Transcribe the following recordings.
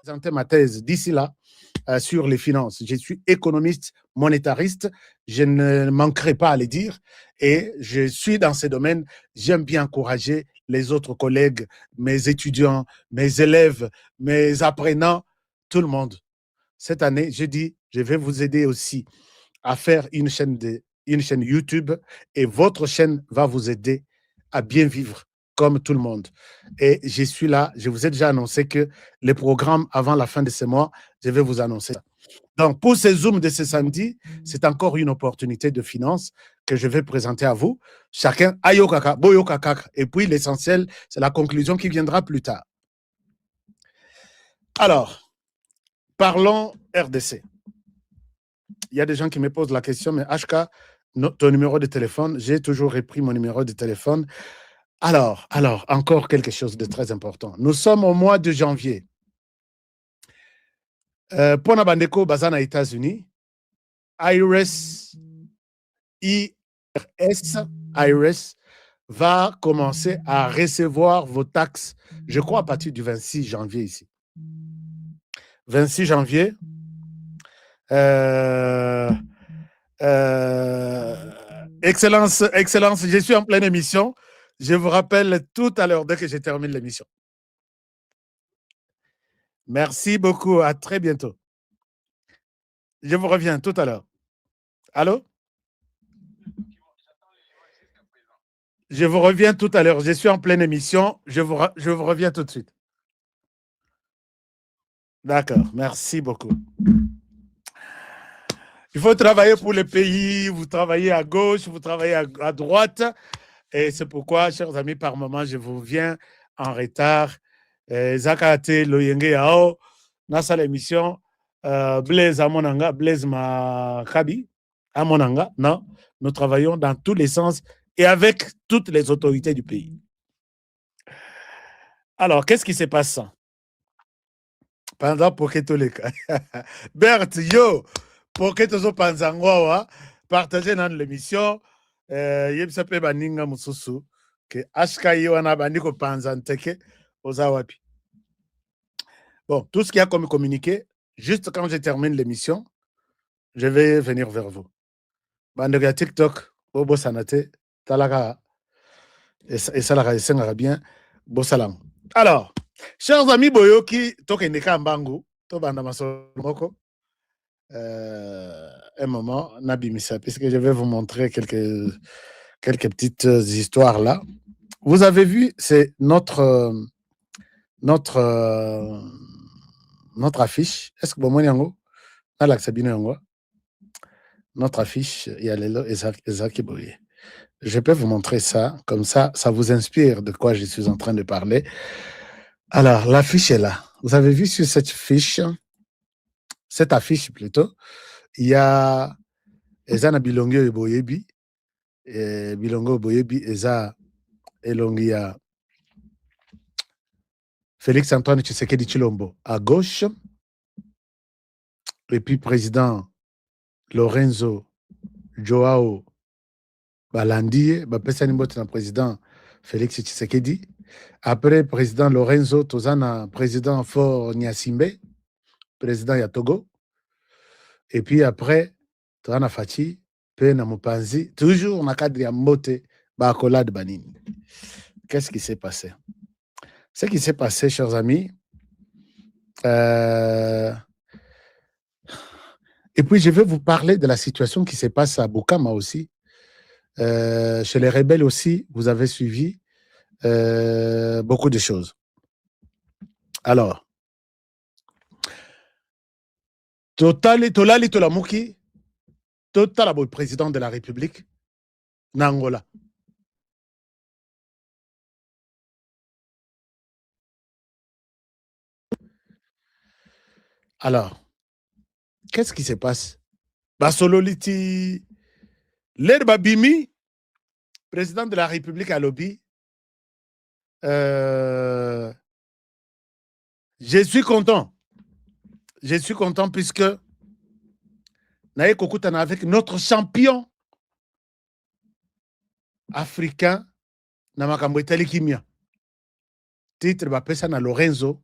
Présenter ma thèse d'ici là sur les finances. Je suis économiste monétariste, je ne manquerai pas à le dire, et je suis dans ces domaines. J'aime bien encourager les autres collègues, mes étudiants, mes élèves, mes apprenants, tout le monde. Cette année, je dis, je vais vous aider aussi à faire une chaîne YouTube, et votre chaîne va vous aider à bien vivre comme tout le monde. Et je suis là, je vous ai déjà annoncé que les programmes avant la fin de ce mois, je vais vous annoncer. Donc, pour ces Zooms de ce samedi, c'est encore une opportunité de finance que je vais présenter à vous. Chacun, ayokaka, boyokaka. Et puis, l'essentiel, c'est la conclusion qui viendra plus tard. Alors, parlons RDC. Il y a des gens qui me posent la question, mais HK, ton numéro de téléphone, j'ai toujours repris mon numéro de téléphone. Alors, encore quelque chose de très important. Nous sommes au mois de janvier. Pona Bandeko, Bazana, États-Unis, IRS va commencer à recevoir vos taxes, je crois, à partir du 26 janvier ici. 26 janvier. Excellence, je suis en pleine émission. Je vous rappelle tout à l'heure dès que je termine l'émission. Merci beaucoup. À très bientôt. Je vous reviens tout à l'heure. Allô? Je vous reviens tout à l'heure. Je suis en pleine émission. Je vous reviens tout de suite. D'accord. Merci beaucoup. Il faut travailler pour le pays. Vous travaillez à gauche, vous travaillez à droite. Et c'est pourquoi, chers amis, par moment, je vous viens en retard. Zakate Loyenge Yao, Nasa l'émission, Blaise Amonanga, Blaise Makabi, Amonanga, non, nous travaillons dans tous les sens et avec toutes les autorités du pays. Alors, qu'est-ce qui se passe pendant Poketoleka? Berthe, yo, Poketozo Panzangwa, partagez dans l'émission. Yebsape Baninga Mususu, que Ashkai wana Baniko Panzanteke, Ozawapi. Bon, tout ce qu'il y a comme communiqué, juste quand je termine l'émission, je vais venir vers vous. Bandega TikTok, Bobo Sanate, Talaga, et Salaga, et Sengara bien, Bosalam. Alors, chers amis Boyoki, Tokeneka Mbangu, Tobanda Masoroko, un moment, Nabi Missa, puisque je vais vous montrer quelques petites histoires là. Vous avez vu, c'est notre affiche. Est-ce que bon, notre affiche, il y a Lelo Ezaki Boye. Je peux vous montrer ça, comme ça vous inspire de quoi je suis en train de parler. Alors, l'affiche est là. Vous avez vu sur cette affiche plutôt, il y a Ezana Bilongo Boyebi, Bilongo Boyebi, Eza Elongia Félix Antoine Tshisekedi Chilombo à gauche, et puis président Lorenzo Joao Balandie, Bapesani Mbotena président Félix Tshisekedi. Après, président Lorenzo Tozana, président Fort Nyasimbe, président Yatogo. Et puis après, Tozana Fachi, Pena Mupanzi, toujours na cadre ya Mbote, Bakola de Banini. Qu'est-ce qui s'est passé? Ce qui s'est passé, chers amis, et puis je vais vous parler de la situation qui se passe à Bukama aussi. Chez les rebelles aussi, vous avez suivi beaucoup de choses. Alors, Tolali Tolamuki, Totalabo, président de la République, Nangola. Alors, qu'est-ce qui se passe? Basololiti, Led Babimi, président de la République à Lobby, je suis content. Je suis content puisque Naye Kokutana avec notre champion africain na makambo etali kimia. Titre bapesa na Lorenzo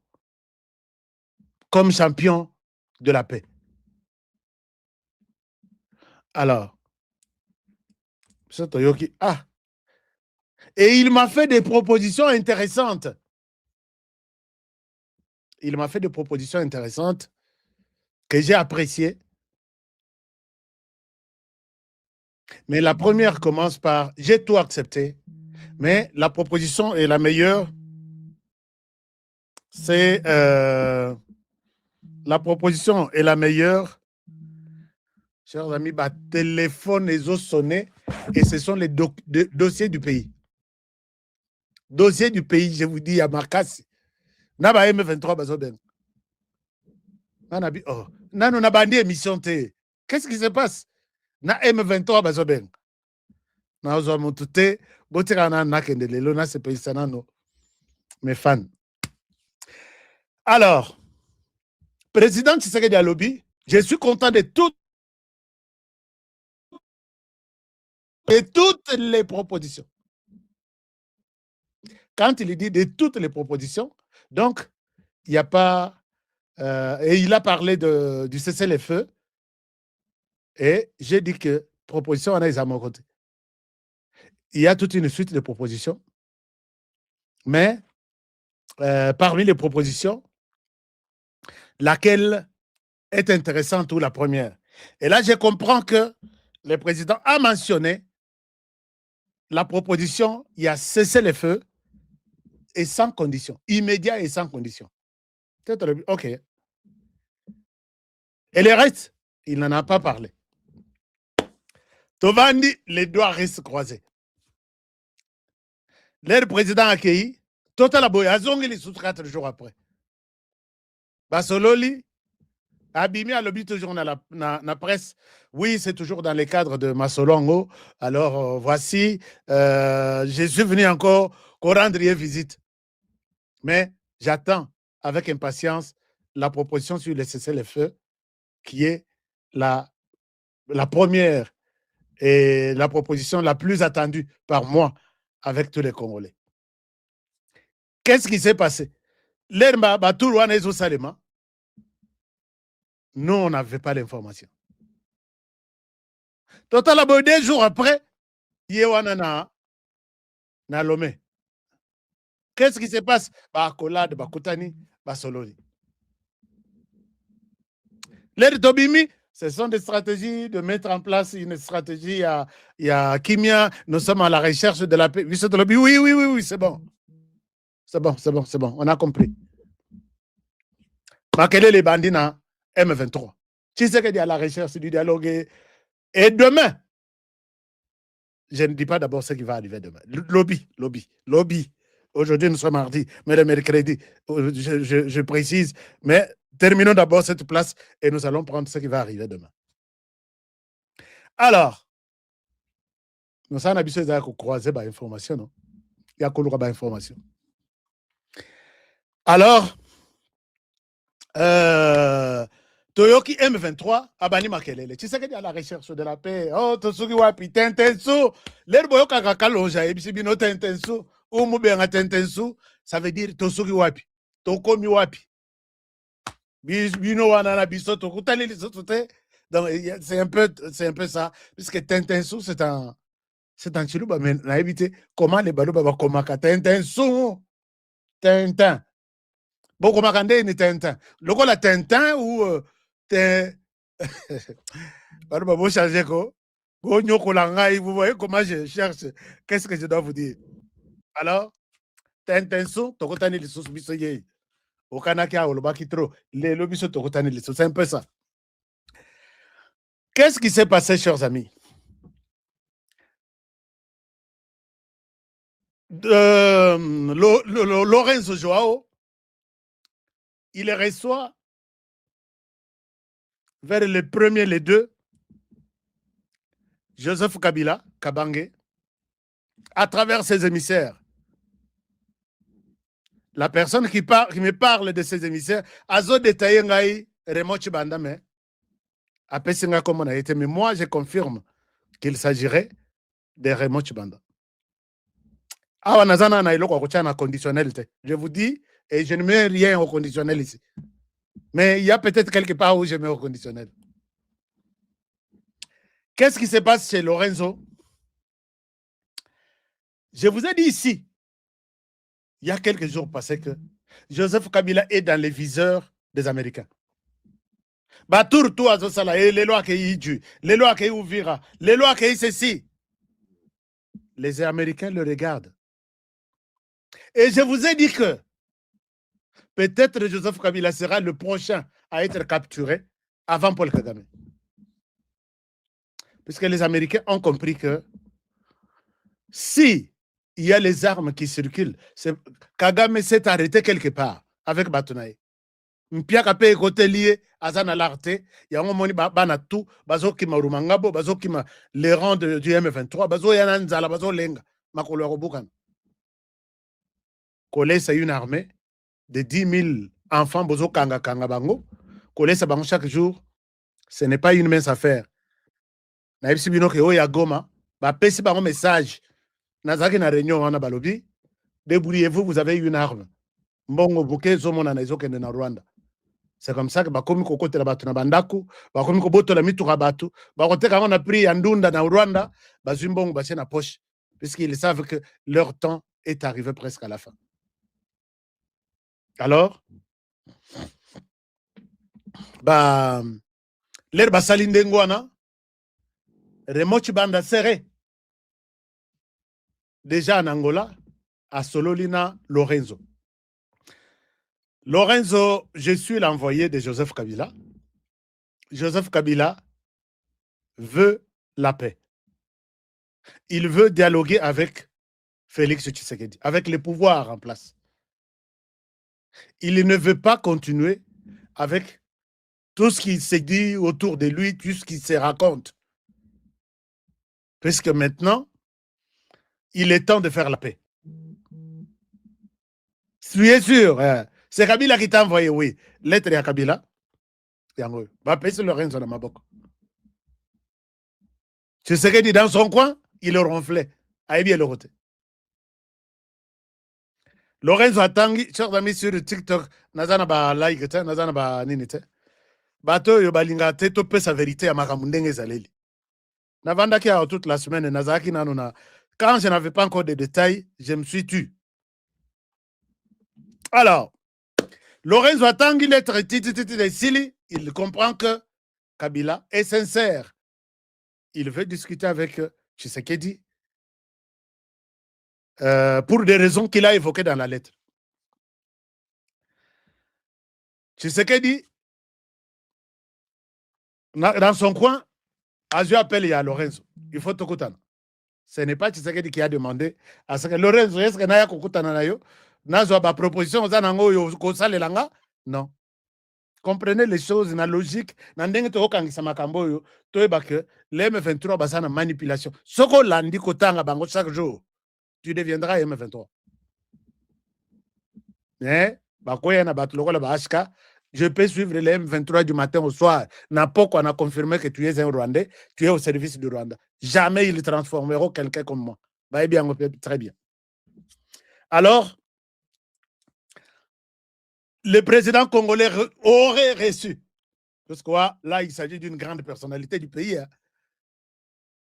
comme champion de la paix. Alors, ah, et il m'a fait des propositions intéressantes. Il m'a fait des propositions intéressantes que j'ai appréciées. Mais la première commence par « j'ai tout accepté ». Mais la proposition est la meilleure. C'est la proposition est la meilleure. Chers amis, bah, téléphone les os sonnés et ce sont les dossiers du pays. Dossiers du pays, je vous dis, à Marcas. Naba M23 bazoben. Oh, nano na bandi émission té. Qu'est-ce qui se passe? Na M23 bazoben. Na ozo montute, botira na nakende lelo na se pays sanano. Mes fans. Alors, président Tshisekedi Alobi, je suis content de toutes les propositions. Quand il dit de toutes les propositions, donc, il n'y a pas... et il a parlé du cessez-le-feu. Et j'ai dit que proposition, on a les à mon côté. Il y a toute une suite de propositions. Mais parmi les propositions, laquelle est intéressante ou la première? Et là, je comprends que le président a mentionné la proposition, il y a cessez-le-feu et sans condition, immédiat et sans condition. OK. Et le reste, il n'en a pas parlé. Tovandi, les doigts restent croisés. Le président a accueilli, Total Aboy, Azongi, les sous 4 jours après. Basololi, Abimi a lobby toujours dans la presse. Oui, c'est toujours dans les cadres de Masolongo. Alors, voici, je suis venu encore qu'on rendre visite. Mais j'attends avec impatience la proposition sur le cessez-le-feu, qui est la première et la proposition la plus attendue par moi avec tous les Congolais. Qu'est-ce qui s'est passé? Nous, on n'avait pas l'information. Total, 2 jours après, Yewana na Lomé. Qu'est-ce qui se passe? Bakolade, Bakutani, Basololi. Les Tobimi, ce sont des stratégies de mettre en place une stratégie. Il y a Kimia, nous sommes à la recherche de la paix. Oui, c'est bon. C'est bon. On a compris. Makele les bandits na M23. Tu sais qu'il y a la recherche du dialogue. Et demain, je ne dis pas d'abord ce qui va arriver demain. Lobby. Aujourd'hui, nous sommes mardi, mais le mercredi, je précise. Mais terminons d'abord cette place et nous allons prendre ce qui va arriver demain. Alors, nous avons besoin de croiser l'information. Non? Il y a encore l'information. Alors, Toyoki M23, Abani Makelele. Tu sais qu'il y a la recherche de la paix. Oh, Tosuki Wapi, Tentensu. L'herbe Kakakaloja, Ebisibino Tentensu, Umubenga Tentensu, ça veut dire Tosuki Wapi. Tokomi Wapi. Bino Wanana Biso, Tokutali Lisotote. Donc, c'est un peu ça. Puisque Tentensu, c'est un chilouba, mais on a évité comment les balouba va komaka. Tentensu. Tintin. Beaucoup Makande ni Tintin. Le la Tintin ou Balouba, changer quoi. Vous voyez comment je cherche. Qu'est-ce que je dois vous dire? Alors, Tintinsu, Tokotani Lisus Bisoye. Au Kanaka, au Lobakitro, les lobbies Tokotani Lisus. C'est un peu ça. Qu'est-ce qui s'est passé, chers amis? Lorenzo Joao, il reçoit vers le premier, les deux, Joseph Kabila, Kabange, à travers ses émissaires. La personne qui me parle de ses émissaires, Azo détaillé ngai Raymond Chibandame, a Pessinga comme on a été, mais moi je confirme qu'il s'agirait de Raymond Chibanda. Awa nazana na iloko kuchana conditionnel. Je vous dis, et je ne mets rien au conditionnel ici. Mais il y a peut-être quelque part où je mets au conditionnel. Qu'est-ce qui se passe chez Lorenzo? Je vous ai dit ici, il y a quelques jours passés, que Joseph Kabila est dans les viseurs des Américains. Batour, tout à ça, les lois qui y les lois qui ouvira, les lois qui ceci. Les Américains le regardent. Et je vous ai dit que peut-être Joseph Kabila sera le prochain à être capturé avant Paul Kagame. Puisque les Américains ont compris que si il y a les armes qui circulent, Kagame s'est arrêté quelque part avec Batunaye. Mpiaka pe côté lié azana l'arte yango moni bana tout bazo ki marumangabo bazo ki les rangs du M23 bazo yana nzala bazo lenga makolo ya kobukan. Kole c'est une armée de 10 000 enfants bozo kanga bango. Kole sa bango chaque jour, ce n'est pas une mince affaire. Na yebisi bino ke oya Goma ba pesi bango message nazaki na réunion wana balobi débrouillez-vous, vous avez une arme. Mbongo buke zomona na ezokende na Rwanda. C'est comme ça que bakomi kokotela batu na bandaku, bakomi kobotola mituka batu, bakoteka on a pris Andunda na Rwanda, bazumbongo bache na poche, puisqu'ils savent que leur temps est arrivé presque à la fin. Alors, l'air basali ndengwana, remochi banda serré. Déjà en Angola, à Sololina, Lorenzo. Lorenzo, je suis l'envoyé de Joseph Kabila. Joseph Kabila veut la paix. Il veut dialoguer avec Félix Tshisekedi, avec les pouvoirs en place. Il ne veut pas continuer avec tout ce qui se dit autour de lui, tout ce qui se raconte. Puisque maintenant, il est temps de faire la paix. Soyez sûr, c'est Kabila qui t'a envoyé, oui. Lettre à Kabila. Va payer Lorenzo dans ma boca. Tshisekedi dans son coin, il le ronflait. Aïe bien le roté. Lorenzo Atangi, chers amis sur TikTok, nazana ba like, nazana ba ninite. Bato yo balinga te to pe sa vérité à makamundenge zaleli. Navanda ki toute la semaine, nazaki nanona. Quand je n'avais pas encore de détails, je me suis tu. Alors, Lorenzo Atangi, lettre de Sili, il comprend que Kabila est sincère. Il veut discuter avec Tshisekedi pour des raisons qu'il a évoquées dans la lettre. Tshisekedi, dans son coin, Azio appelle il y a Lorenzo. Il faut Tokutana. Ce n'est pas Tshisekedi qui a demandé à ce que Lorenzo, est-ce que Naya Kokutana Nayo, Nazo ba proposition aux Anango Kosale Langa? Non. Comprenez les choses, la logique. Nandenge to okangisa makambo yo, to eba que l'M23 basana manipulation. Soko landi kotanga bango chaque jour, tu deviendras M23. Mais bakoya na batuloko la bashka, je peux suivre les M23 du matin au soir. N'importe quoi, on a confirmé que tu es un Rwandais, tu es au service du Rwanda. Jamais ils transformeront quelqu'un comme moi. Bah, bien, très bien. Alors, le président congolais aurait reçu, parce que là, il s'agit d'une grande personnalité du pays, hein,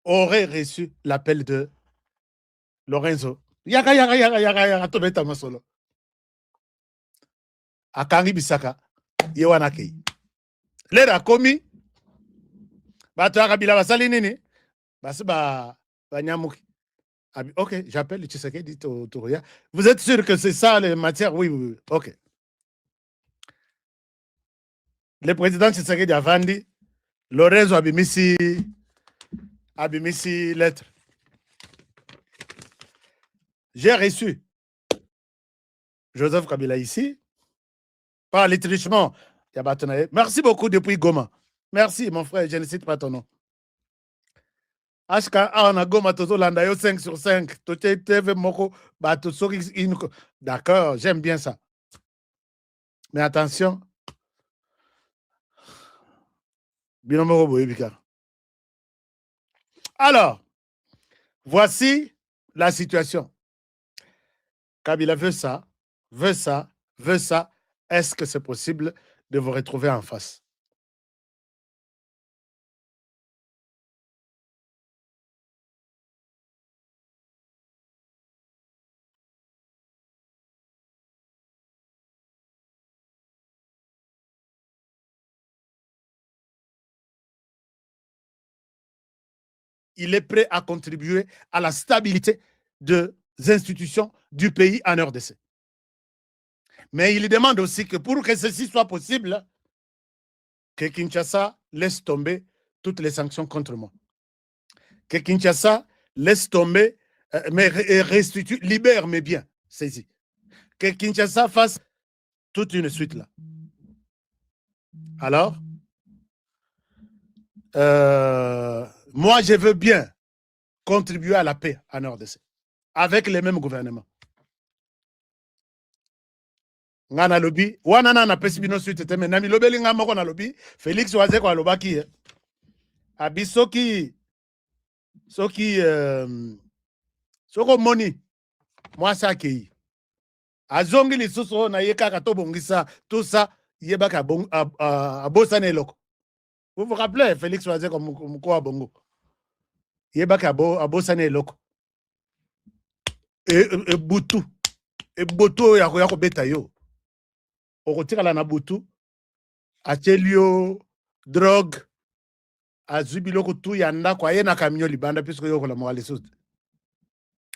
aurait reçu l'appel de Lorenzo. Yaga, Tobeta Masolo. Akangi Bisaka, Yewanakei. Lera komi, bato Kabila basali nini, basiba banyamuki. Ok, j'appelle Tshisekedi Touria. Vous êtes sûr que c'est ça les matières? Oui, oui, oui. Ok. Le président Tshisekedi a vendu, Lorenzo Abimisi lettre. J'ai reçu Joseph Kabila ici, par les trichements. Merci beaucoup depuis Goma. Merci, mon frère, je ne cite pas ton nom. HK a Goma Tozolanda 5 sur 5. D'accord, j'aime bien ça. Mais attention. Alors, voici la situation. Kabila veut ça, veut ça, veut ça. Est-ce que c'est possible de vous retrouver en face? Il est prêt à contribuer à la stabilité des institutions du pays en RDC. Mais il demande aussi que pour que ceci soit possible, que Kinshasa laisse tomber toutes les sanctions contre moi. Que Kinshasa laisse tomber, mais restitue, libère mes biens saisis. Que Kinshasa fasse toute une suite là. Alors, moi, je veux bien contribuer à la paix en RDC avec les mêmes gouvernements. Nga na lobi wana na na pesi bino suite te na milobeli nga moko na lobi Félix waze ko alobaki abi soki soko moni mwasi akei azongi lisusu na ye kaka tobongisa tout ça yebaka abosana eloko. Vous vous rappelez Félix waze ko mkoa bongo yebaka abosana eloko e butu e boto ya ko beta yo okotikala na butu atelio drogue azwi biloko tu ya ndako aye na camion libanda puisque yo kola mwale sud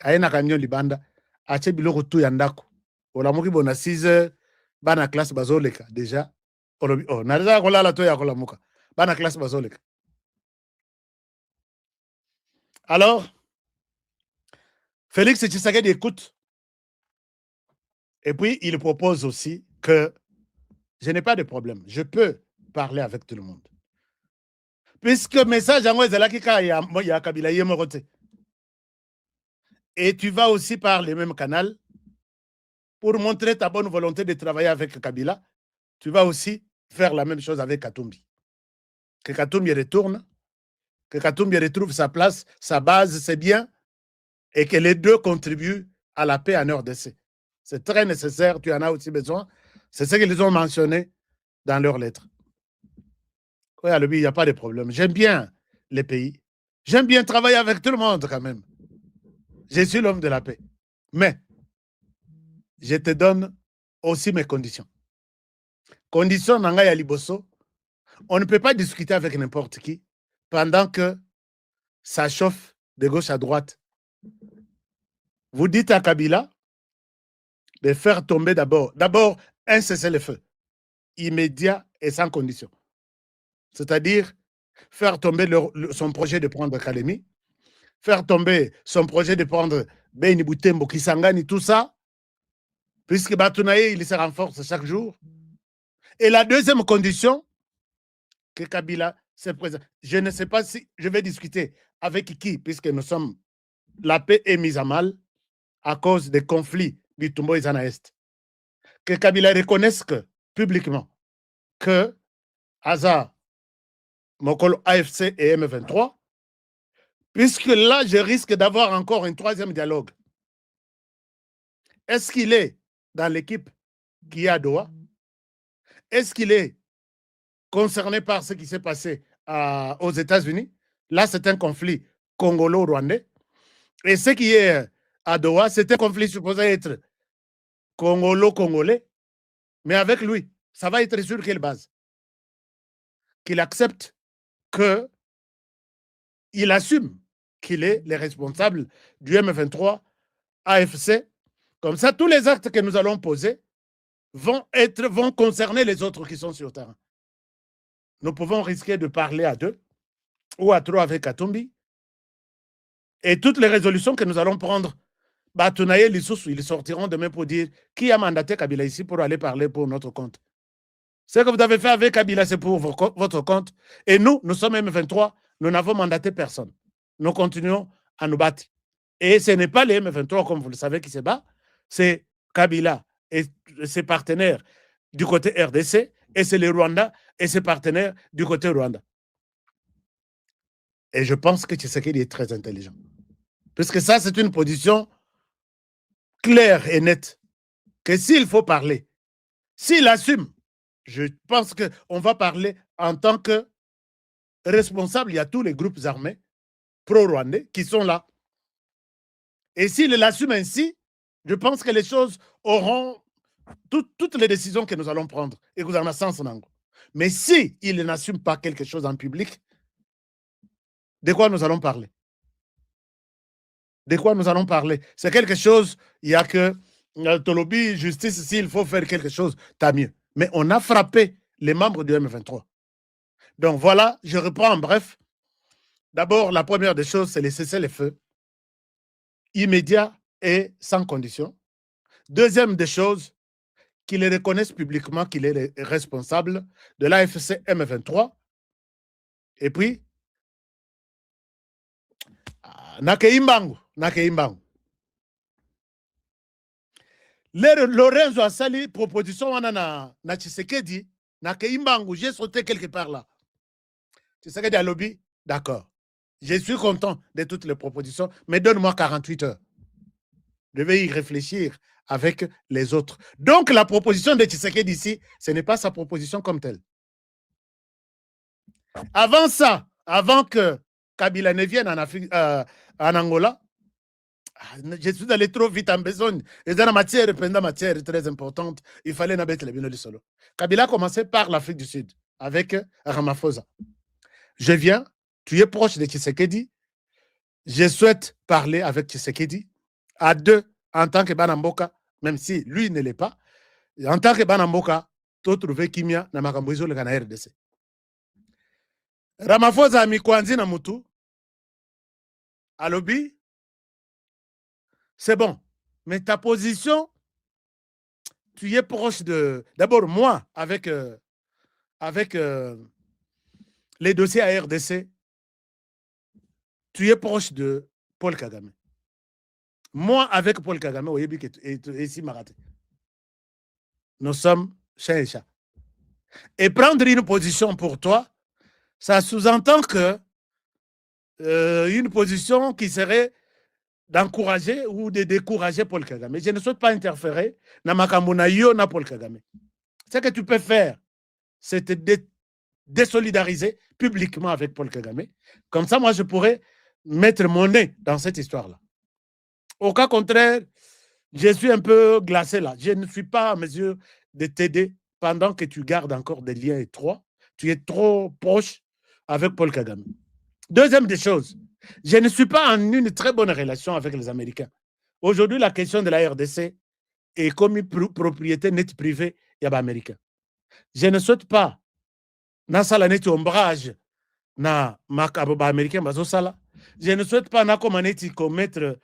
aye na camion libanda atie biloko tu ya ndako olamuki bona 6h bana classe bazoleka déjà olobi oh naza kolala to ya kolamuka bana classe bazoleka. Alors Félix Tshisekedi écoute et puis il propose aussi que je n'ai pas de problème, je peux parler avec tout le monde. Puisque message yango ezalaki ka ya Kabila ye moko te. Et tu vas aussi par le même canal pour montrer ta bonne volonté de travailler avec Kabila. Tu vas aussi faire la même chose avec Katumbi. Que Katumbi retourne, que Katumbi retrouve sa place, sa base, c'est bien, et que les deux contribuent à la paix en RDC. C'est très nécessaire, tu en as aussi besoin. C'est ce qu'ils ont mentionné dans leurs lettres. Oui, il n'y a pas de problème. J'aime bien les pays. J'aime bien travailler avec tout le monde quand même. Je suis l'homme de la paix. Mais je te donne aussi mes conditions. Conditions nanga ya liboso, on ne peut pas discuter avec n'importe qui pendant que ça chauffe de gauche à droite. Vous dites à Kabila de faire tomber d'abord un cessez-le-feu immédiat et sans condition. C'est-à-dire faire tomber son projet de prendre Kalemi, faire tomber son projet de prendre Beni Boutembo, Kisangani, tout ça, puisque Batounaye, il se renforce chaque jour. Et la deuxième condition, que Kabila se présente. Je ne sais pas si je vais discuter avec qui, puisque nous sommes, la paix est mise à mal à cause des conflits du Tumbo et Zana Est. Que Kabila reconnaisse publiquement que Aza, Mokolo AFC et M23, puisque là, je risque d'avoir encore un troisième dialogue. Est-ce qu'il est dans l'équipe qui est à Doha? Est-ce qu'il est concerné par ce qui s'est passé aux États-Unis? Là, c'est un conflit congolo-rwandais. Et ce qui est à Doha, c'est un conflit supposé être congolo-congolais. Mais avec lui, ça va être sur quelle base? Qu'il accepte qu'il assume qu'il est le responsable du M23 AFC. Comme ça, tous les actes que nous allons poser vont concerner les autres qui sont sur le terrain. Nous pouvons risquer de parler à 2 ou à 3 avec Katumbi. Et toutes les résolutions que nous allons prendre, Batounaye, ils sortiront demain pour dire qui a mandaté Kabila ici pour aller parler pour notre compte. Ce que vous avez fait avec Kabila, c'est pour votre compte. Et nous sommes M23, nous n'avons mandaté personne. Nous continuons à nous battre. Et ce n'est pas les M23, comme vous le savez, qui se bat, c'est Kabila et ses partenaires du côté RDC, et c'est le Rwanda et ses partenaires du côté Rwanda. Et je pense que Tshisekedi est très intelligent. Parce que ça, c'est une position clair et net que s'il faut parler, s'il assume, je pense qu'on va parler en tant que responsable. Il y a tous les groupes armés pro-rwandais qui sont là. Et s'il l'assume ainsi, je pense que les choses auront toutes les décisions que nous allons prendre. Et vous en avez sens. Mais si il n'assume pas quelque chose en public, de quoi nous allons parler? De quoi nous allons parler? C'est quelque chose, il y a que Tolobi, justice, s'il faut faire quelque chose, tant mieux. Mais on a frappé les membres du M23. Donc voilà, je reprends en bref. D'abord, la première des choses, c'est les cessez-le-feu immédiat et sans condition. Deuxième des choses, qu'il reconnaisse publiquement qu'il est responsable de l'AFC M23. Et puis, Nakeimbangu. Lorenzo a sali proposition na Tshisekedi, Nakeimbangu, j'ai sauté quelque part là. Tshisekedi a lobby, d'accord. Je suis content de toutes les propositions, mais donne-moi 48 heures. Je vais y réfléchir avec les autres. Donc, la proposition de Tshisekedi ici, ce n'est pas sa proposition comme telle. Avant ça, avant que Kabila ne vienne en Angola, je suis allé trop vite en besogne. Et dans la matière très importante, il fallait mettre les binois du solo. Kabila a commencé par l'Afrique du Sud avec Ramaphosa. Je viens, tu es proche de Tshisekedi, je souhaite parler avec Tshisekedi à deux en tant que Banamboka, même si lui ne l'est pas. En tant que Banamboka, tu trouves Kimia na makambuizo le Ghana RDC. Ramaphosa Mikwanzi na Mutu, à lobby, c'est bon. Mais ta position, tu es proche de... D'abord, moi, avec les dossiers à RDC, tu es proche de Paul Kagame. Moi, avec Paul Kagame, et si Maraté. Nous sommes chien et chat. Et prendre une position pour toi, ça sous-entend que une position qui serait d'encourager ou de décourager Paul Kagame. Je ne souhaite pas interférer dans Makamuna Yo na Paul Kagame. Ce que tu peux faire, c'est te désolidariser publiquement avec Paul Kagame. Comme ça, moi, je pourrais mettre mon nez dans cette histoire-là. Au cas contraire, je suis un peu glacé là. Je ne suis pas à mesure de t'aider pendant que tu gardes encore des liens étroits. Tu es trop proche avec Paul Kagame. Deuxième des choses, je ne suis pas en une très bonne relation avec les Américains. Aujourd'hui, la question de la RDC est comme une propriété nette privée et américaine. Je ne souhaite pas na sala neti ombrage na makabo ba américain bazosala. Je ne souhaite pas na komaneti commettre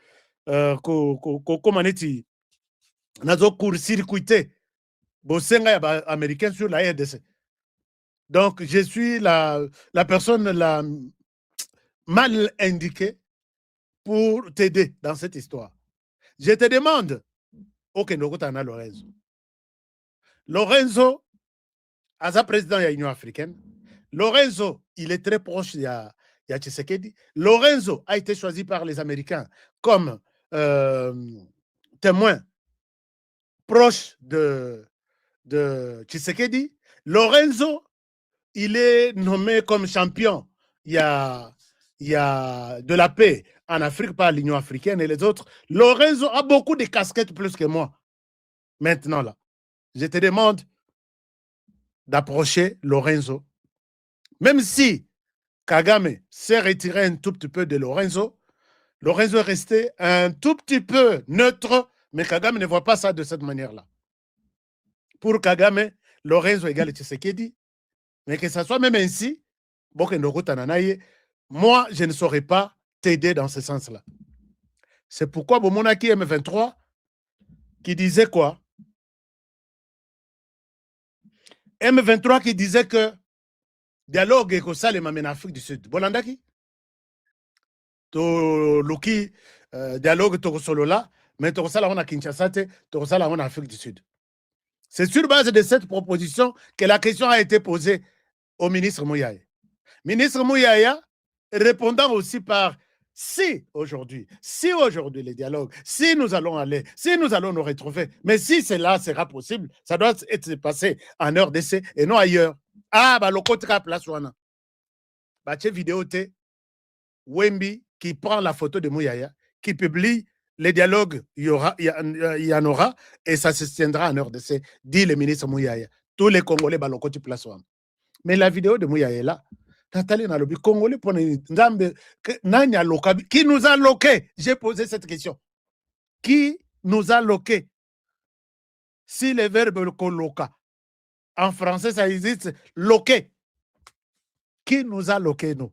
komaneti nazo court-circuiter bosenga ya ba américain sur la RDC. Donc je suis la personne la mal indiquée pour t'aider dans cette histoire. Je te demande, ok, Nogotana Lorenzo. Lorenzo, as président de l'Union africaine, Lorenzo, il est très proche de Tshisekedi. Lorenzo a été choisi par les Américains comme témoin proche de Tshisekedi. Lorenzo, il est nommé comme champion. Il y a de la paix en Afrique par l'Union africaine et les autres. Lorenzo a beaucoup de casquettes plus que moi. Maintenant, là, je te demande d'approcher Lorenzo. Même si Kagame s'est retiré un tout petit peu de Lorenzo, Lorenzo est resté un tout petit peu neutre, mais Kagame ne voit pas ça de cette manière-là. Pour Kagame, Lorenzo égale Tshisekedi, mais que ça soit même ainsi, moi, je ne saurais pas t'aider dans ce sens-là. C'est pourquoi Bomonaki M23, qui disait quoi? M23 qui disait que dialogue est comme ça, les en Afrique du Sud. Bolandaki? To Luki, dialogue to solo là, mais to ça là on a Kinshasa, to ça là on a Afrique du Sud. C'est sur base de cette proposition que la question a été posée au ministre Mouyaya. Ministre Mouyaya, répondant aussi par Si aujourd'hui les dialogues, si nous allons aller, si nous allons nous retrouver, mais si cela sera possible, ça doit être passé en RDC et non ailleurs. Ah, bah, le côté place wana. Bah, tu vidéo te, Wemby qui prend la photo de Mouyaya, qui publie les dialogues, il y en aura, et ça se tiendra en RDC, dit le ministre Mouyaya. Tous les Congolais, bah, le côté place wana. Mais la vidéo de Mouyaya est là. Nathalie Nalobi, Congolais, qui nous a loqué? J'ai posé cette question. Qui nous a loqué? Si le verbe coloca, en français, ça existe, loqué. Qui nous a loqué, nous?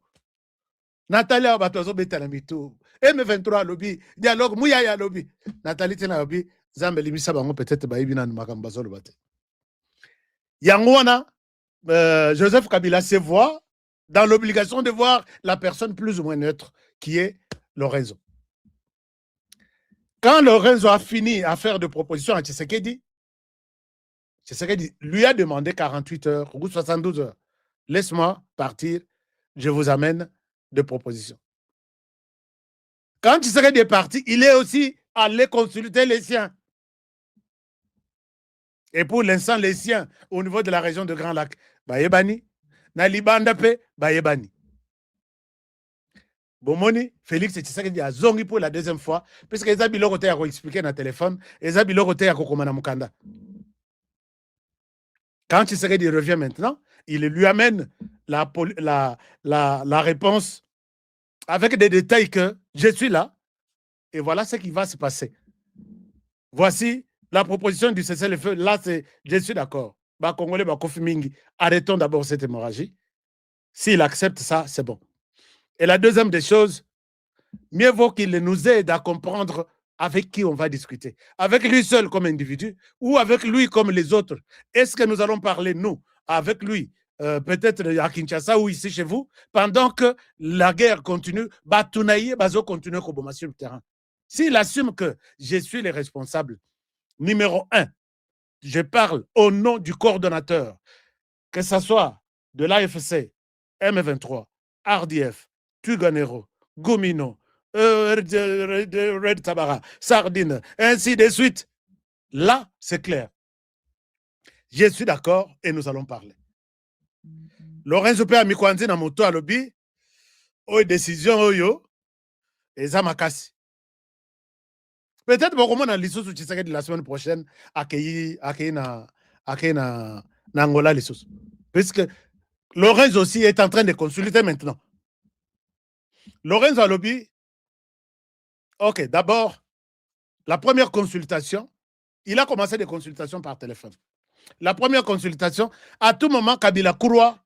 Nathalie Abatozo Betanamitou, M23 lobby, dialogue, Mouyaya lobby. Nathalie Tenabi, Zambeli Misabango, peut-être Baïbina Makambazo le bate. Yangwana, Joseph Kabila se voit dans l'obligation de voir la personne plus ou moins neutre, qui est Lorenzo. Quand Lorenzo a fini à faire des propositions à Tshisekedi lui a demandé 48 heures ou 72 heures. Laisse-moi partir, je vous amène des propositions. Quand Tshisekedi est parti, il est aussi allé consulter les siens. Et pour l'instant, les siens, au niveau de la région de Grand Lac, Bayebani, Nalibandape, Bayebani. Bomoni, Félix Tshisekedi a zongi pour la deuxième fois, puisque les habits l'ont expliqué dans le téléphone, les habits l'ont à Mukanda. Quand Tshisekedi revient maintenant, il lui amène la réponse avec des détails que je suis là, et voilà ce qui va se passer. Voici la proposition du cessez-le-feu. Là, je suis d'accord. Congolais, Kofi Mingi, arrêtons d'abord cette hémorragie. S'il accepte ça, c'est bon. Et la deuxième des choses, mieux vaut qu'il nous aide à comprendre avec qui on va discuter. Avec lui seul comme individu ou avec lui comme les autres. Est-ce que nous allons parler, nous, avec lui, peut-être à Kinshasa ou ici chez vous, pendant que la guerre continue, Batounaïe, Bazo continue à sur le terrain. S'il assume que je suis le responsable, numéro 1, je parle au nom du coordonnateur, que ce soit de l'AFC, M23, RDF, Tuganero, Gomino, Red Tabara, Sardine, ainsi de suite. Là, c'est clair. Je suis d'accord et nous allons parler. Lorenzo Pe Amikwanzi na moto à lobby, aux décisions oyo, et Zamakasi. Peut-être beaucoup dans l'issue de la semaine prochaine, accueilli na Angola l'issue. Puisque Lorenzo aussi est en train de consulter maintenant. Lorenzo Alobi, ok, d'abord, la première consultation, il a commencé des consultations par téléphone. La première consultation, à tout moment, Kabila croit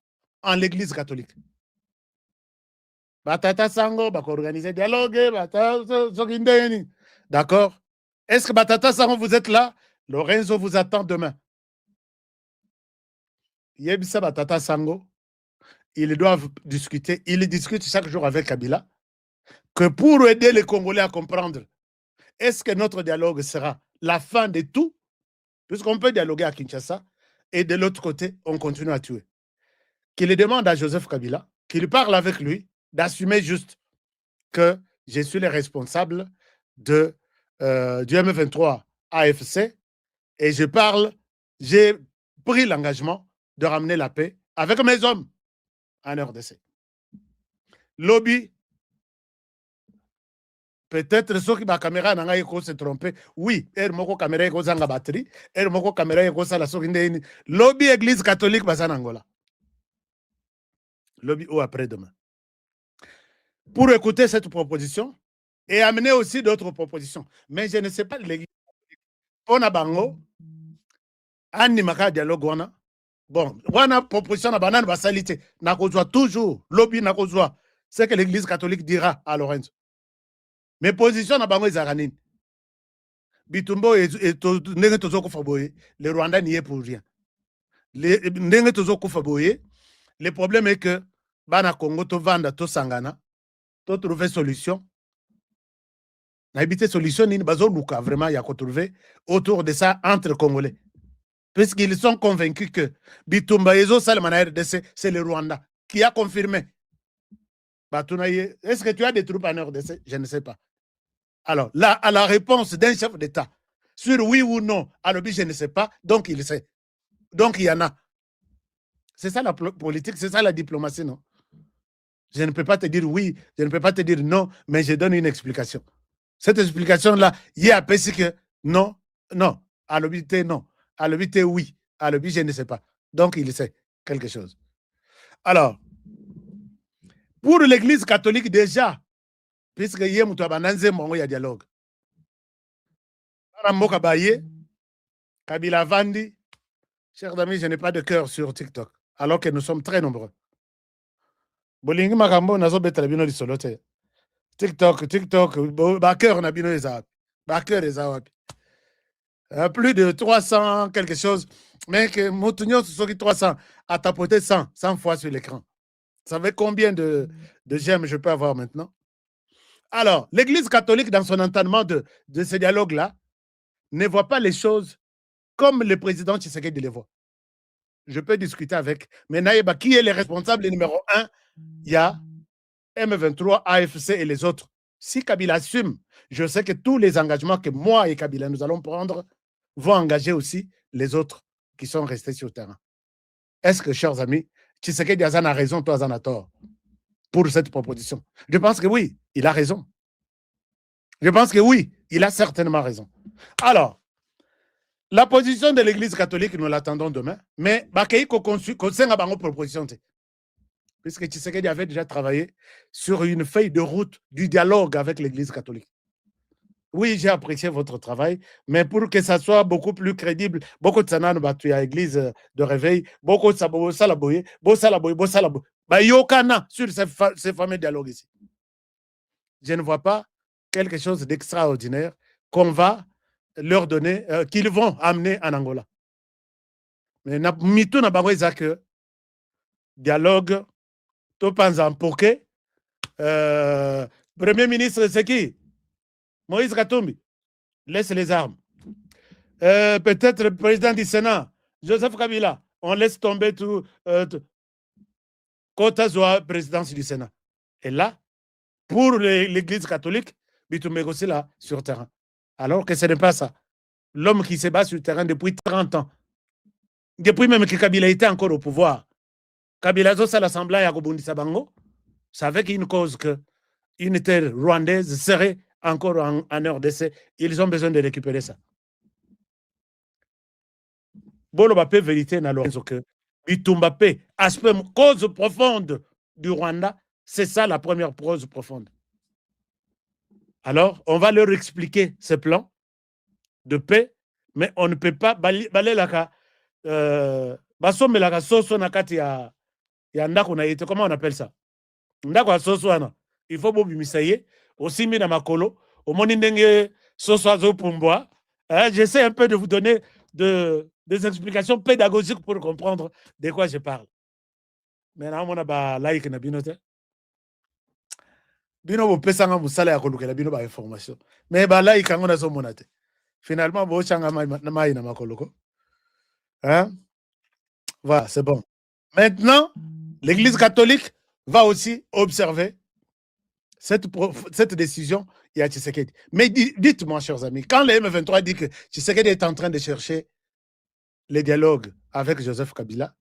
en l'église catholique. Batata Sango, va organiser dialogue, d'accord? Est-ce que Batata Sango, vous êtes là? Lorenzo vous attend demain. Yebisa Batata Sango, ils doivent discuter, ils discutent chaque jour avec Kabila, que pour aider les Congolais à comprendre, est-ce que notre dialogue sera la fin de tout, puisqu'on peut dialoguer à Kinshasa, et de l'autre côté, on continue à tuer. Qu'il demande à Joseph Kabila, qu'il parle avec lui, d'assumer juste que je suis le responsable du M23 AFC, et j'ai pris l'engagement de ramener la paix avec mes hommes en RDC. Lobby, peut-être ceux qui ma caméra n'ont pas se tromper. Oui, moko caméra eko zanga batterie, moko caméra eko sala soki ndeni. Lobby église catholique basa Angola. Lobby ou après-demain. Pour écouter cette proposition et amener aussi d'autres propositions. Mais je ne sais pas l'église. On a bango, Anni maka dialogue wana. Bon, wana proposition na banane basalité. Nakozwa toujours, lobby nakozwa. C'est que l'église catholique dira à Lorenzo. Mes positions na bango ezarani. Bitumbo ndenge tozo kufa boye, le Rwanda n'y est pour rien. Ndenge tozo kufa boye, le problème est que bana Congo to vanda to sangana, to trouver solution. Na habité solution ni bazo luka vraiment ya ko trouver autour de ça entre Congolais. Puisqu'ils sont convaincus que Bitumba Ezo Salmana RDC, c'est le Rwanda qui a confirmé. Batunaye, est-ce que tu as des troupes en RDC? Je ne sais pas. Alors, là, à la réponse d'un chef d'État, sur oui ou non, alors je ne sais pas, donc il sait. Donc il y en a. C'est ça la politique, c'est ça la diplomatie, non? Je ne peux pas te dire oui, je ne peux pas te dire non, mais je donne une explication. Cette explication-là, il y a que non, non, à l'obité non, à l'obité oui, à l'obité je ne sais pas. Donc il sait quelque chose. Alors, pour l'Église catholique déjà, puisque il y a un dialogue. Kabila Vandi, chers amis, je n'ai pas de cœur sur TikTok, alors que nous sommes très nombreux. Bolingi makambo nazo betala bino lisolo te. TikTok, cœur na bino ezawapi. Cœur ezawapi. Plus de 300 quelque chose, mais que Moutounio sur 300 a tapoté 100 fois sur l'écran. Vous savez combien de j'aime je peux avoir maintenant? Alors, l'Église catholique, dans son entendement de ce dialogue-là, ne voit pas les choses comme le président Tshisekedi les voit. Je peux discuter avec, mais Naïba, qui est le responsable numéro 1? Il y a M23, AFC et les autres. Si Kabila assume, je sais que tous les engagements que moi et Kabila nous allons prendre vont engager aussi les autres qui sont restés sur le terrain. Est-ce que, chers amis, Tshisekedi Azan a raison, toi Azan a tort pour cette proposition? Je pense que oui, il a raison. Je pense que oui, il a certainement raison. Alors, la position de l'Église catholique, nous l'attendons demain, mais il faut qu'on ait une proposition. Puisque Tshisekedi avait déjà travaillé sur une feuille de route du dialogue avec l'Église catholique. Oui, j'ai apprécié votre travail, mais pour que ça soit beaucoup plus crédible, beaucoup de sanan batu à l'église de réveil, beaucoup de sabo salaboye, yokana sur ces fameux dialogues ici. Je ne vois pas quelque chose d'extraordinaire qu'on va leur donner, qu'ils vont amener en Angola. Mais mitou na bango que dialogue to panza mpoke Premier ministre c'est qui? Moïse Katumbi, laisse les armes. Peut-être le président du Sénat, Joseph Kabila, on laisse tomber tout. Kota Zoa, présidence du Sénat. Et là, pour l'Église catholique, Bitumbe aussi là, sur terrain. Alors que ce n'est pas ça. L'homme qui se bat sur le terrain depuis 30 ans, depuis même que Kabila était encore au pouvoir, Kabila Zosa l'Assemblée à Gobundi Sabango, savait qu'une cause que une terre rwandaise serait encore en RDC. Ils ont besoin de récupérer ça. Bolo Bape vérité na Lorenzo que Bitumbape, aspect, cause profonde du Rwanda, c'est ça la première cause profonde. Alors, on va leur expliquer ce plan de paix, mais on ne peut pas balayer la ka basombe la ka soso na kati ya ndako na yete, comment on appelle ça? Ndako ya soso wana. Il faut bobimisa ye, osimi na makolo, omoni ndenge soso azo pumbwa. J'essaie un peu de vous donner des explications pédagogiques pour comprendre de quoi je parle. Mais là, on a ba like na binote. Bino bo pesanga musala ya kolukela bino ba information. Mais ba like ngo na so monate. Finalement, bo changa mai na makoloko. Hein? Voilà, c'est bon. Maintenant, l'Église catholique va aussi observer cette décision. Il y a Tshisekedi. Mais dites-moi, chers amis, quand le M23 dit que Tshisekedi est en train de chercher les dialogues avec Joseph Kabila,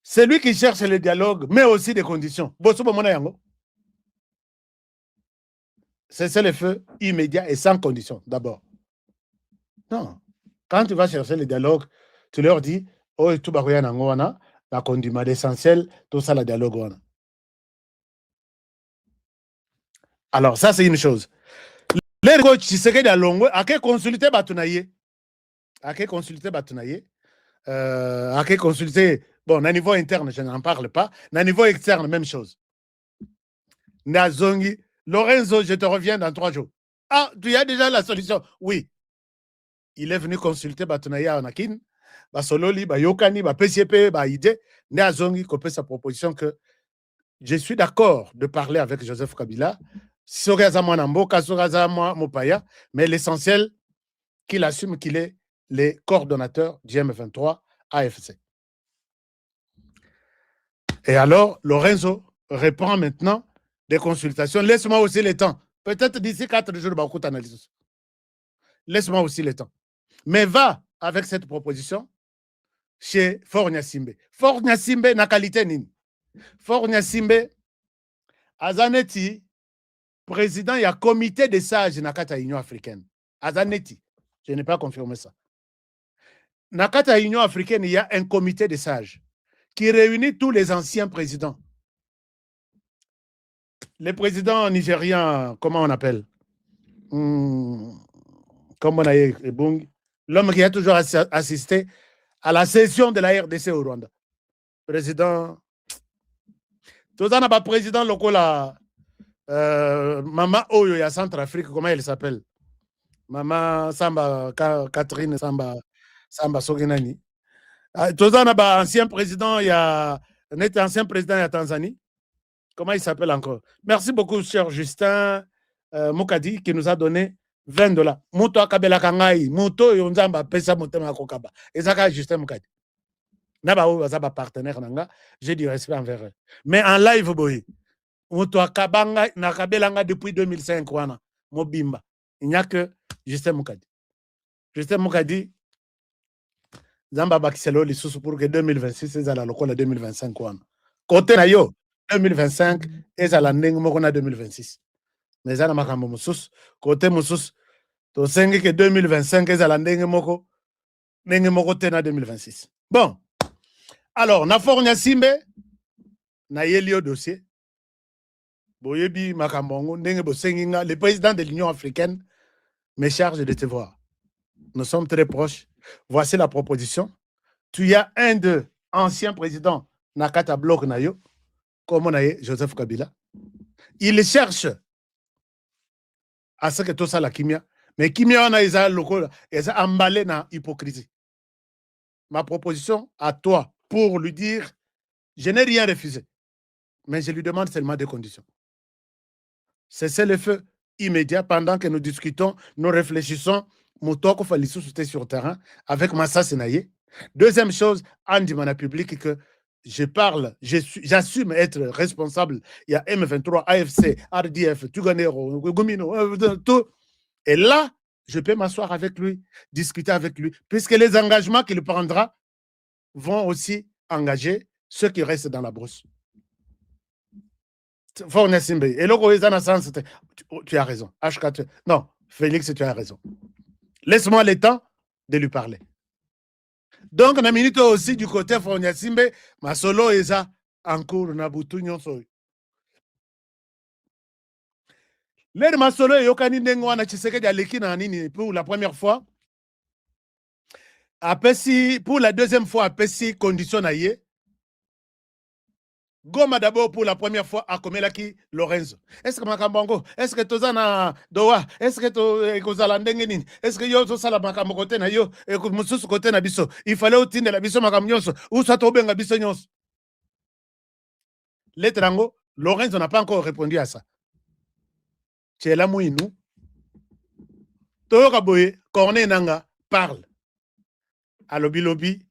c'est lui qui cherche le dialogue, mais aussi des conditions. C'est le feu immédiat et sans condition, d'abord. Non. Quand tu vas chercher le dialogue, tu leur dis, oh, tout va rien en la condiment essentiel, tout ça, le dialogue. Alors, ça, c'est une chose. Les coachs, Tshisekedi à Longwe, à quel consulter Batunaye? À quel consulter Batunaye? À quel consulter? Bon, à niveau interne, je n'en parle pas. À niveau externe, même chose. Nazongi, Lorenzo, je te reviens dans 3 jours. Ah, tu as déjà la solution? Oui. Il est venu consulter Batunaye en Akin, Basololi, Bayokani, PCP, Baïdé. Nazongi, copie sa proposition que je suis d'accord de parler avec Joseph Kabila. Mais l'essentiel, qu'il assume qu'il est le coordonnateur du M23 AFC. Et alors, Lorenzo reprend maintenant des consultations. Laisse-moi aussi le temps. Peut-être d'ici 4 jours, beaucoup d'analyse. Laisse-moi aussi le temps. Mais va avec cette proposition chez Faure Gnassingbé. Faure Gnassingbé na qualité nini. Faure Gnassingbé azaneti président il y a comité des sages na kata Union africaine. Azaneti. Je n'ai pas confirmé ça. Na kata Union africaine, il y a un comité des sages qui réunit tous les anciens présidents. Les présidents nigériens, comment on appelle? Comme on a eu l'homme qui a toujours assisté à la session de la RDC au Rwanda. Président. Tout ça n'a pas président local Maman Oyo ya Centrafrique, comment elle s'appelle? Maman Samba Catherine Samba Soginani. Tout ça n'a pas ancien président, il y a un ancien président de Tanzanie. Comment il s'appelle encore? Merci beaucoup, cher Justin Moukadi, qui nous a donné $20. Mouto akabela kangai, mouto yonzamba pesa motema kokaba. Et ça, Justin Moukadi. Naba ou bazaba partenaire nanga, j'ai du respect envers eux. Mais en live, boy, mouto akabanga nakabelanga depuis 2005 wana, mobimba. Il n'y a que Justin Moukadi. Justin Moukadi, zamba bakiselo lisusu pour que 2026 ezala lokola 2025 wana. Côté na yo 2025 ezala ndenge moko na 2026. Mais ezala makambo mususu, côté mususu to sengi que 2025 ezala ndenge moko te na 2026. Bon. Alors, na Faure Gnassingbé na yelio dossier. Boyebi makambongo ndenge bosenginga, le président de l'Union africaine me charge de te voir. Nous sommes très proches. Voici la proposition. Tu as un de anciens présidents Nakata Bloc Nayo, comme on a Joseph Kabila. Il cherche à ce que tout ça la kimia. Mais kimia on a emballé dans hypocrisie. Ma proposition à toi pour lui dire, je n'ai rien refusé. Mais je lui demande seulement des conditions. Cessez le feu immédiat pendant que nous discutons, nous réfléchissons. Moutoko Falissou était sur le terrain avec Massa Senaye. Deuxième chose, Andy Mana Public, que je parle, j'assume être responsable. Il y a M23, AFC, RDF, Tuganero, Gumino, tout. Et là, je peux m'asseoir avec lui, discuter avec lui, puisque les engagements qu'il prendra vont aussi engager ceux qui restent dans la brousse. Faure Gnassingbé. Et le tu as raison. H4. Non, Félix, tu as raison. Laisse-moi le temps de lui parler. Donc, na minute aussi du côté Faure Gnassingbé, ma solo est en cours na butu nyonso. L'aide ma solo est yokani ndengo wana Tshisekedi aleki na nini pour la première fois. Apesi, pour la deuxième fois, apesi condition na ye. Goma d'abord pour la première fois à Komelaki Lorenzo. Est-ce que Makambongo? Est-ce que Tozana Doha? Est-ce que Kozala Ndengenin? Est-ce que yo Sala Makambo côté na yo et que Mususu côté na biso? Il fallait otinde la biso Makamnyonso ou ça tobenga biso nyonso. Letrango, Lorenzo n'a pas encore répondu à ça. Tchela Mouinou. Toyoka Boye, Corné Nanga parle. À Lobby Lobby,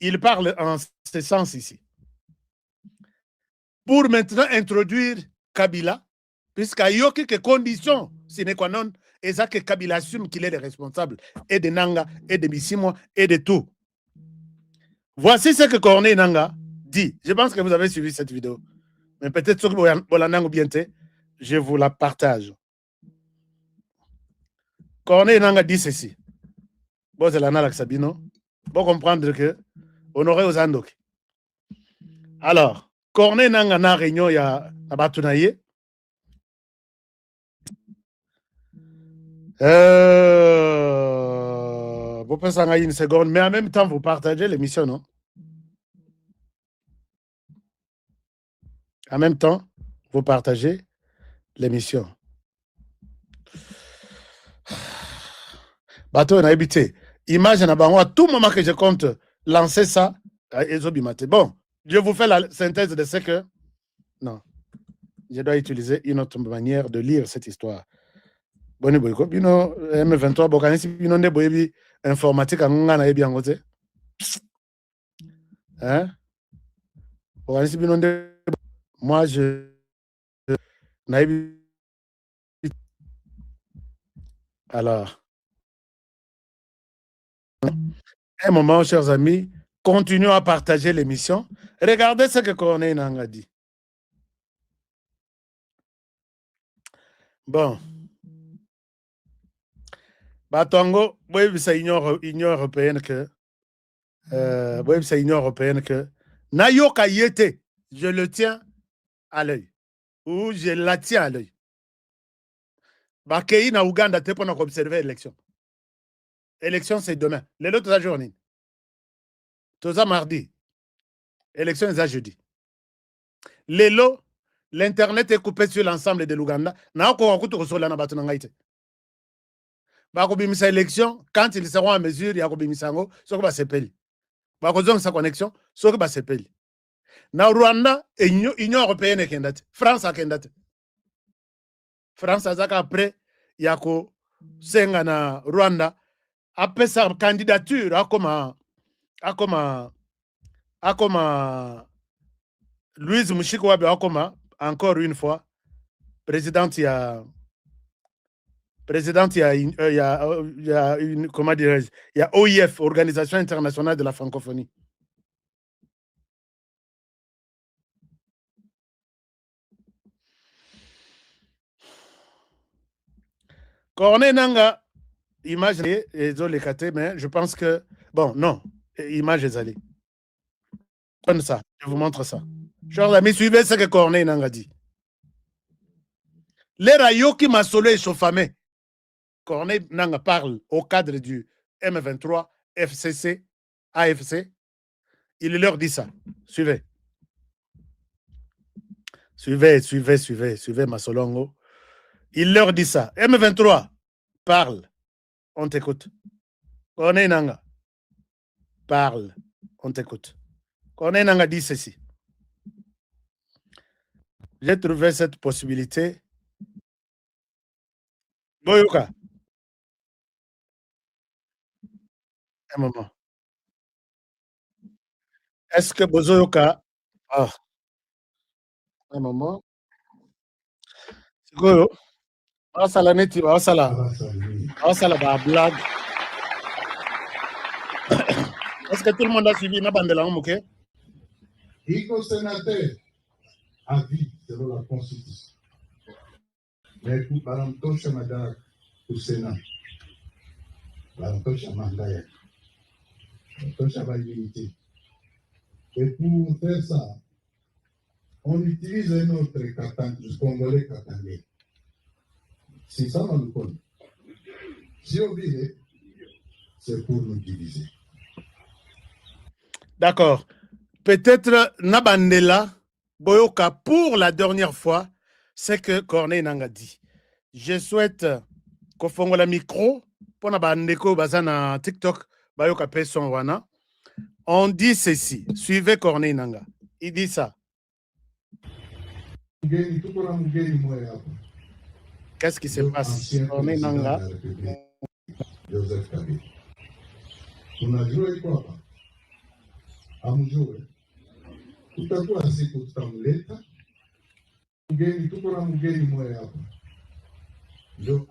il parle en ce sens ici. Pour maintenant introduire Kabila, puisqu'il y a quelques conditions sine qua non, et ça que Kabila assume qu'il est le responsable, et de Nanga, et de Bissimo, et de tout. Voici ce que Corneille Nanga dit. Je pense que vous avez suivi cette vidéo. Mais peut-être sur Bolanang ou Bienté, je vous la partage. Corneille Nanga dit ceci. Bon, c'est l'anal Sabino. Pour comprendre que honoré aux Andok. Alors, Corneille Nanga na réunion ya Abatunaye. Vous pensez à une seconde, mais en même temps, vous partagez l'émission, non? En même temps, vous partagez l'émission. Bateau n'a habité. Image à tout moment que je compte lancer ça, bon, je vous fais la synthèse de ce que... Non, je dois utiliser une autre manière de lire cette histoire. Boni boyko, bino M23, bokanisi bino nde boyebi informatique nga na yebi angote. Hein? Bokanisi bino nde Moi, je... Alors, un moment, chers amis, continuons à partager l'émission. Regardez ce que Corneille Nangaa dit. Bon. Batongo, oui, c'est Union européenne que... oui, c'est Union européenne que... Nayoka Yete, je le tiens à l'œil. Ou je la tiens à l'œil. Bakei na Ouganda, tu peux observer l'élection. Élection, c'est demain. Les autres, la journée. Tout ça, mardi. Élection, c'est jeudi. Lelo, l'Internet est coupé sur l'ensemble de l'Ouganda. Na ko ko to so la na batu na ngaite. Ba ko bimisa élection, quand ils seront en mesure, ya ko bimisa ngo, so ko ba sepeli. Ba ko zong sa connexion, so ko ba sepeli. Na Rwanda, Union européenne kendate. France a kendate. France a zaka après, ya ko senga na Rwanda, après sa candidature, a comme Louise Mushikiwabo Akoma, encore une fois, présidente, il y a une, comment dirais-je, il y a OIF, Organisation internationale de la francophonie. Corneille Nangaa, image, mais je pense que, bon, non, image est allée. Comme ça, je vous montre ça. Chers amis, suivez ce que Corneille Nangaa dit. Les rayons qui m'a solé chauffamé. Corneille Nangaa parle au cadre du M23, FCC, AFC. Il leur dit ça. Suivez. Suivez Masolongo. Il leur dit ça. M23, parle. On t'écoute. Corneille Nangaa, parle. On t'écoute. Corneille Nangaa dit ceci. J'ai trouvé cette possibilité. Boyoka. Un moment. Est-ce que Bozoyoka... Ah. Un moment. Goyo. Asala neti, asala ba blague. Est-ce que tout le monde a suivi Nabandela Mouké? Iko sénateur a vie selon la Constitution. Mais pour Baramtosha Madak au Sénat, Baramtosha Mandaya, Baramtosha Validité. Et pour faire ça, on utilise un autre katang, le congolais katangé. C'est ça, on le connaît. Si on vit, c'est pour nous diviser. D'accord. Peut-être Nabandela Boyoka, pour la dernière fois, c'est que Corneille Nangaa dit. Je souhaite qu'on fonde le micro pour Nabandeko Bazana TikTok, Boyoka Pesson Wana. On dit ceci. Suivez Corneille Nangaa. Il dit ça. Qu'est-ce qui se passe? Corneille Nangaa. Joseph Kabila. Unajua iko hapa? Amjue. Utakuwa siku tutamleta. Mgeni, tuko na mgeni mmoja hapa. Ndio